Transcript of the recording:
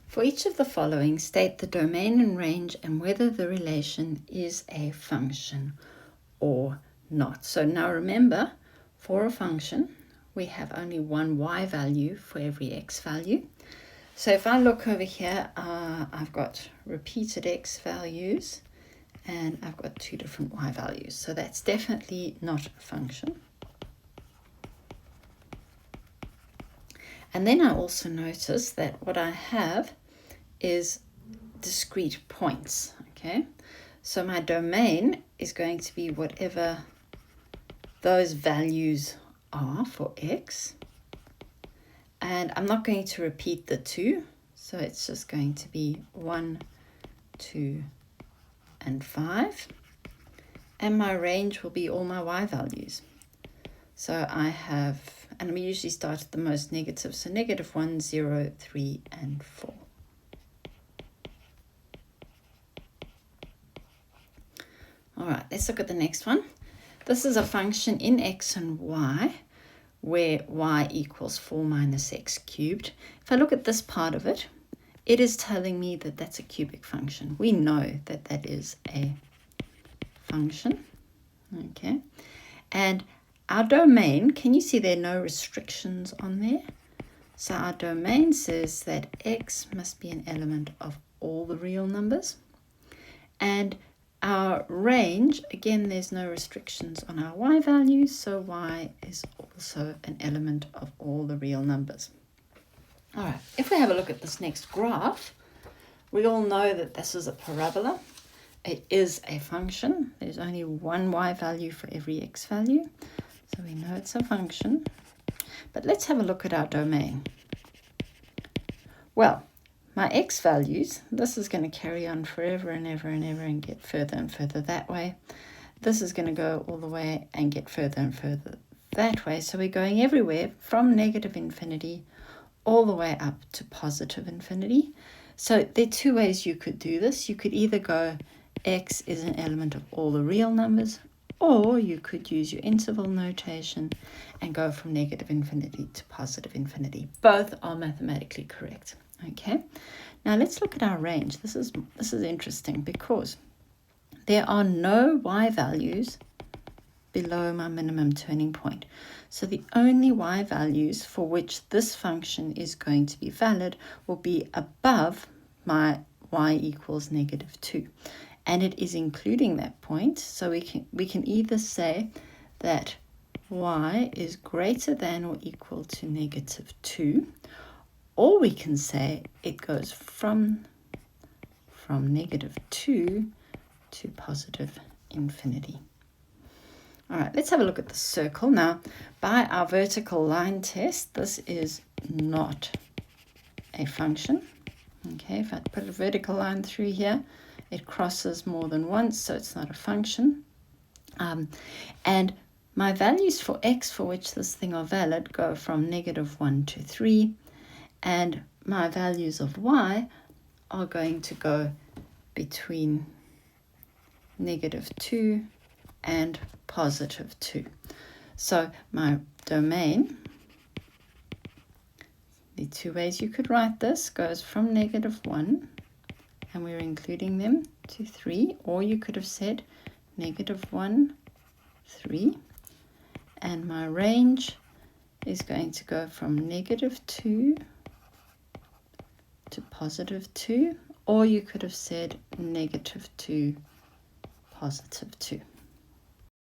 For each of the following, state the domain and range and whether the relation is a function or not. So now remember, for a function, we have only one y value for every x value. So if I look over here, I've got repeated x values and I've got two different y values. So that's definitely not a function. And then I also notice that what I have is discrete points, okay? So my domain is going to be whatever those values are for x. And I'm not going to repeat the 2, so it's just going to be 1, 2, and 5. And my range will be all my y values. So I have, and we usually start at the most negative, so -1, 0, 3, and 4. All right, let's look at the next one. This is a function in x and y, where y equals 4 minus x cubed. If I look at this part of it, it is telling me that that's a cubic function. We know that that is a function, okay? And our domain, can you see there are no restrictions on there? So our domain says that x must be an element of all the real numbers. And our range, again, there's no restrictions on our y values, so y is also an element of all the real numbers. All right, if we have a look at this next graph, we all know that this is a parabola. It is a function. There's only one y value for every x value, so we know it's a function. But let's have a look at our domain. Well, my x values, this is going to carry on forever and ever and ever and get further and further that way. This is going to go all the way and get further and further that way. So we're going everywhere from negative infinity all the way up to positive infinity. So there are two ways you could do this. You could either go x is an element of all the real numbers, or you could use your interval notation and go from negative infinity to positive infinity. Both are mathematically correct. Okay, now let's look at our range. This is interesting because there are no y values below my minimum turning point. So the only y values for which this function is going to be valid will be above my y equals -2. And it is including that point. So we can either say that y is greater than or equal to -2, or we can say it goes from -2 to positive infinity. All right, let's have a look at the circle. Now, by our vertical line test, this is not a function. Okay, if I put a vertical line through here, it crosses more than once, so it's not a function. And my values for x for which this thing are valid go from -1 to 3, and my values of y are going to go between -2 and +2. So my domain, the two ways you could write this, goes from -1, and we're including them, to 3, or you could have said -1, 3, and my range is going to go from -2 to +2, or you could have said -2, +2.